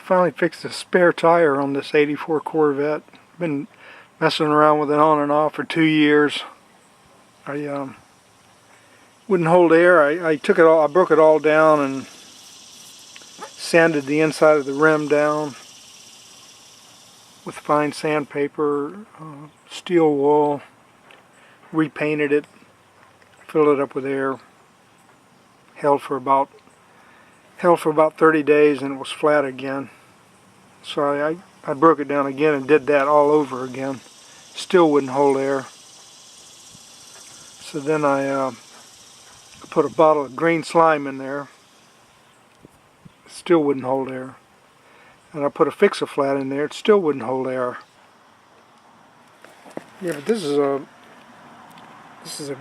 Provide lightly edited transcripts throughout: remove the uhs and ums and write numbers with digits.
finally fixed a spare tire on this '84 Corvette. Been messing around with it on and off for 2 years. I wouldn't hold air. I took it all, I broke it all down and sanded the inside of the rim down with fine sandpaper, steel wool, repainted it, filled it up with air. Held for about 30 days and it was flat again. So I broke it down again and did that all over again. Still wouldn't hold air. So then I put a bottle of green slime in there. Still wouldn't hold air. And I put a Fix-A-Flat in there. It still wouldn't hold air. Yeah, but this is a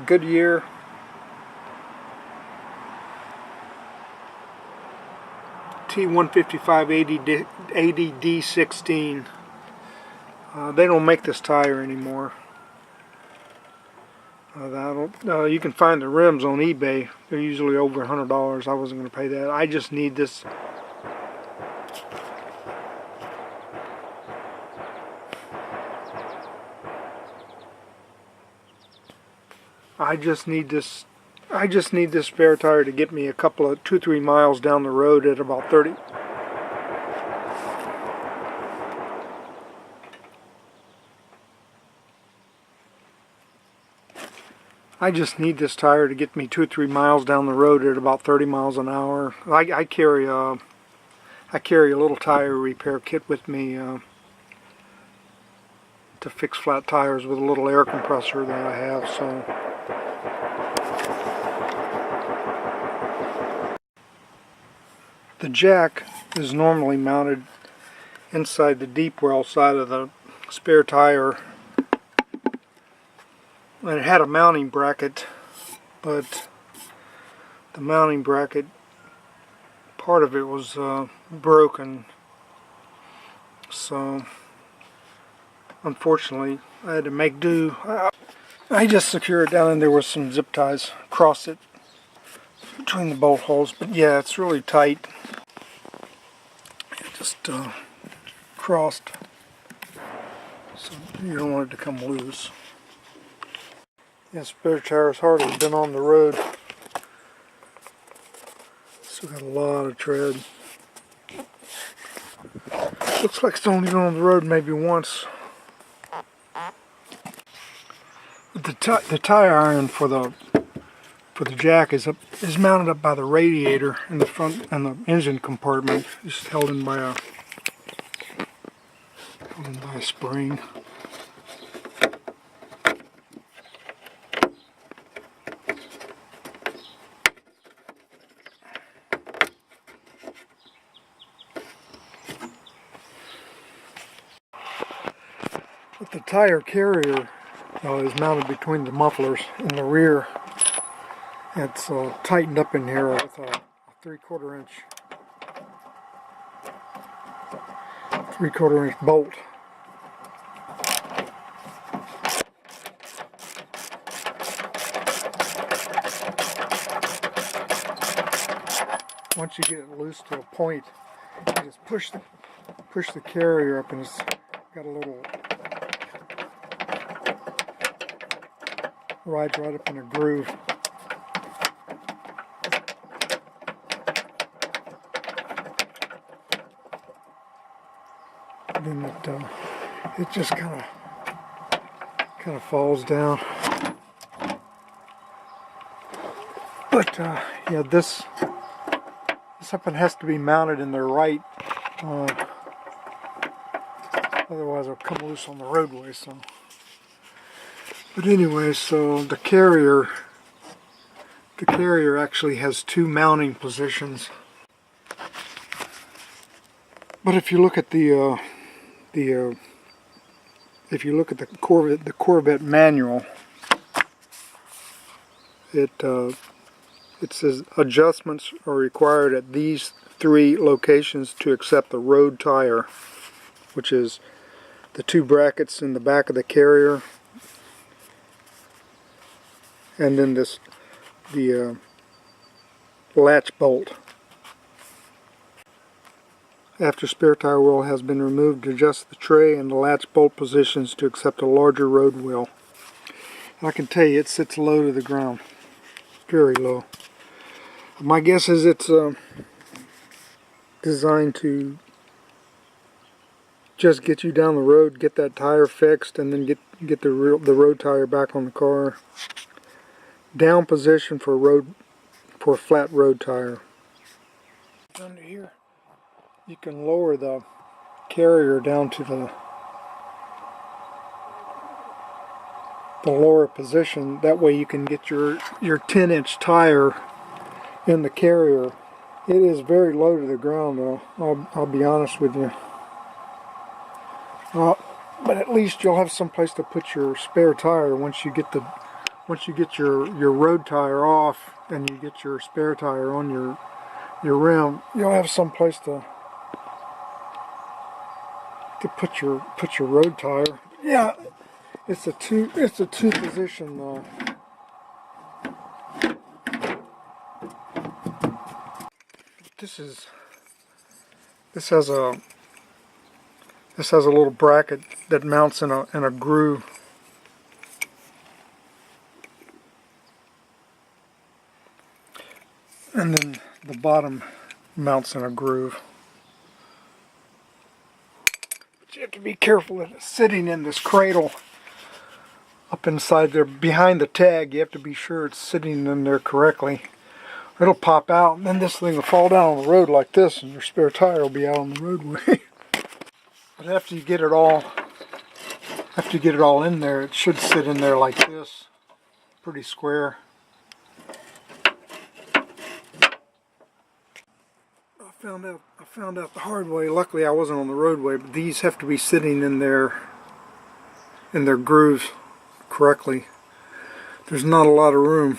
Goodyear T155 ADD16. They don't make this tire anymore. You can find the rims on eBay. They're usually over $100. I wasn't going to pay that. I just need this. I just need this spare tire to get me a couple of 2-3 miles down the road at about 30. I just need this tire to get me 2-3 miles down the road at about 30 miles an hour. I carry a little tire repair kit with me to fix flat tires with a little air compressor that I have. So. The jack is normally mounted inside the deep well side of the spare tire, and it had a mounting bracket, but the mounting bracket, part of it was broken, so unfortunately I had to make do. I just secured it down and there were some zip ties across it between the bolt holes, but yeah, it's really tight. Just crossed, so you don't want it to come loose. Yeah, spare tire's hardly been on the road. Still got a lot of tread. Looks like it's only been on the road maybe once. The tire iron for the jack is mounted up by the radiator in the front and the engine compartment. It's held in by a spring. But the tire carrier is mounted between the mufflers in the rear. It's tightened up in here with a 3/4 inch bolt. Once you get it loose to a point, you just push the carrier up, and it's got a little rides right up in a groove. Then it just kind of falls down. But yeah, this something has to be mounted in the right, otherwise it'll come loose on the roadway. So, but anyway, so the carrier actually has 2 mounting positions. But if you look at the Corvette manual, it says adjustments are required at these 3 locations to accept the road tire, which is the 2 brackets in the back of the carrier, and then the latch bolt. after spare tire wheel has been removed to adjust the tray and the latch bolt positions to accept a larger road wheel. And I can tell you it sits low to the ground, very low. My guess is it's designed to just get you down the road, get that tire fixed, and then get the road tire back on the car. Down position for a flat road tire. Under here, you can lower the carrier down to the lower position. That way you can get your 10-inch tire in the carrier. It is very low to the ground though, I'll be honest with you. But at least you'll have some place to put your spare tire once you get your road tire off and you get your spare tire on your rim. You'll have some place to put your road tire. Yeah, it's a two position. This has a little bracket that mounts in a groove. And then the bottom mounts in a groove. But you have to be careful that it's sitting in this cradle up inside there behind the tag. You have to be sure it's sitting in there correctly. It'll pop out and then this thing will fall down on the road like this and your spare tire will be out on the roadway. But after you get it all in there, it should sit in there like this, pretty square. I found out the hard way. Luckily I wasn't on the roadway, but these have to be sitting in their grooves correctly. There's not a lot of room.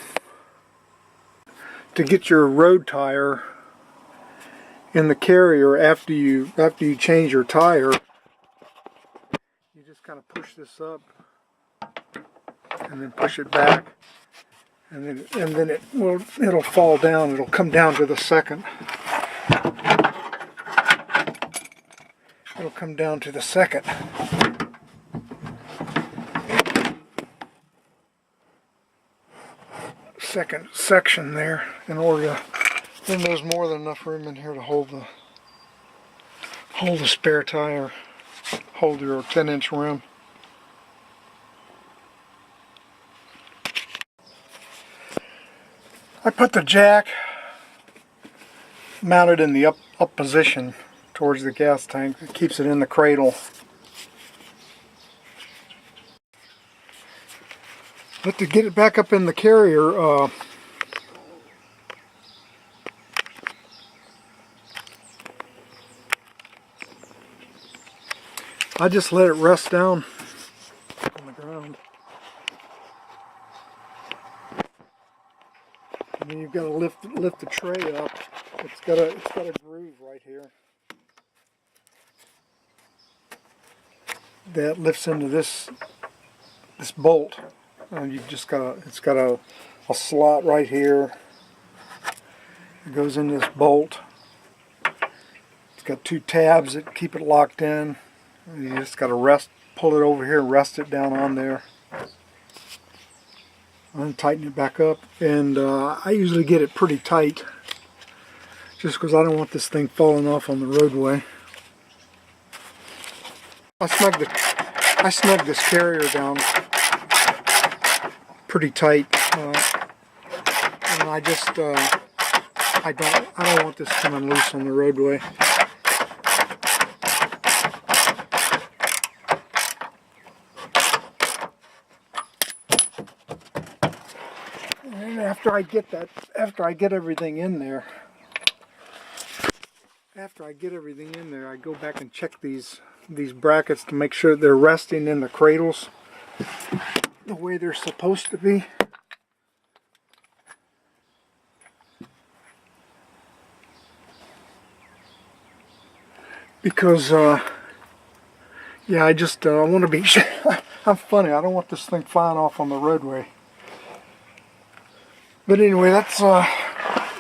To get your road tire in the carrier after you change your tire, you just kind of push this up and then push it back, and then it'll fall down. It'll come down to the second. It'll come down to the second section there in order to, then there's more than enough room in here to hold the spare tire, hold your 10-inch rim. I put the jack mounted in the up position towards the gas tank. It keeps it in the cradle. But to get it back up in the carrier, I just let it rest down on the ground. And then you've got to lift the tray up. It's got a groove right here that lifts into this bolt. And you've just got it's got a slot right here. It goes in this bolt. It's got two tabs that keep it locked in. And you just got to pull it over here and rest it down on there. And tighten it back up. And I usually get it pretty tight, just because I don't want this thing falling off on the roadway. I snug this carrier down pretty tight, and I don't want this coming loose on the roadway. And after I get everything in there, I go back and check these brackets to make sure they're resting in the cradles the way they're supposed to be. Because yeah, I want to be sure. I'm funny, I don't want this thing flying off on the roadway. But anyway, that's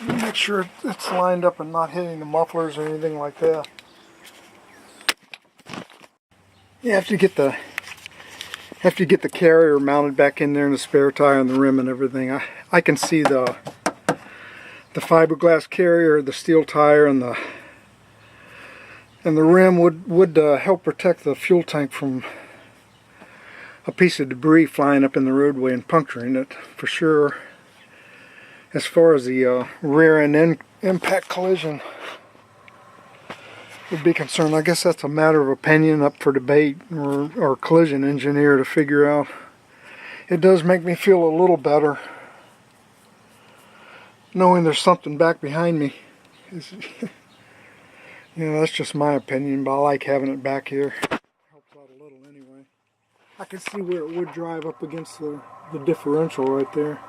make sure it's lined up and not hitting the mufflers or anything like that. You have to get the carrier mounted back in there, and the spare tire and the rim and everything. I can see the fiberglass carrier, the steel tire, and the rim would help protect the fuel tank from a piece of debris flying up in the roadway and puncturing it for sure. As far as the rear end impact collision would be concerned, I guess that's a matter of opinion, up for debate, or collision engineer to figure out. It does make me feel a little better knowing there's something back behind me. You know, that's just my opinion, but I like having it back here. Helps out a little anyway. I can see where it would drive up against the differential right there.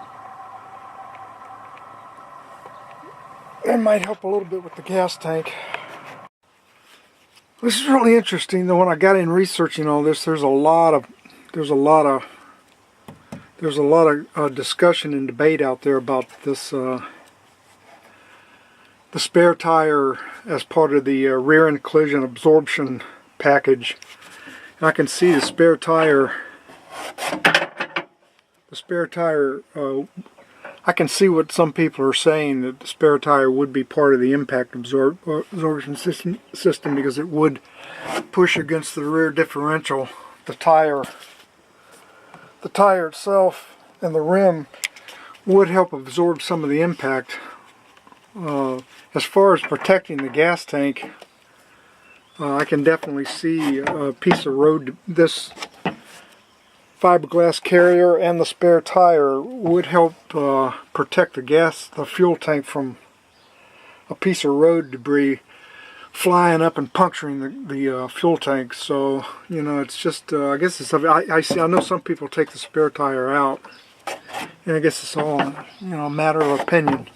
That might help a little bit with the gas tank. This is really interesting though. When I got in researching all this, there's a lot of discussion and debate out there about this the spare tire as part of the rear end collision absorption package. And I can see the spare tire. I can see what some people are saying, that the spare tire would be part of the impact absorption system because it would push against the rear differential. The tire itself and the rim would help absorb some of the impact. As far as protecting the gas tank, I can definitely see a piece of road. This fiberglass carrier and the spare tire would help protect the fuel tank from a piece of road debris flying up and puncturing the fuel tank. So, you know, it's just I guess it's I know some people take the spare tire out, and I guess it's all, you know, a matter of opinion.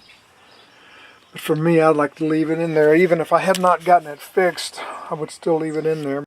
But for me, I'd like to leave it in there. Even if I had not gotten it fixed, I would still leave it in there.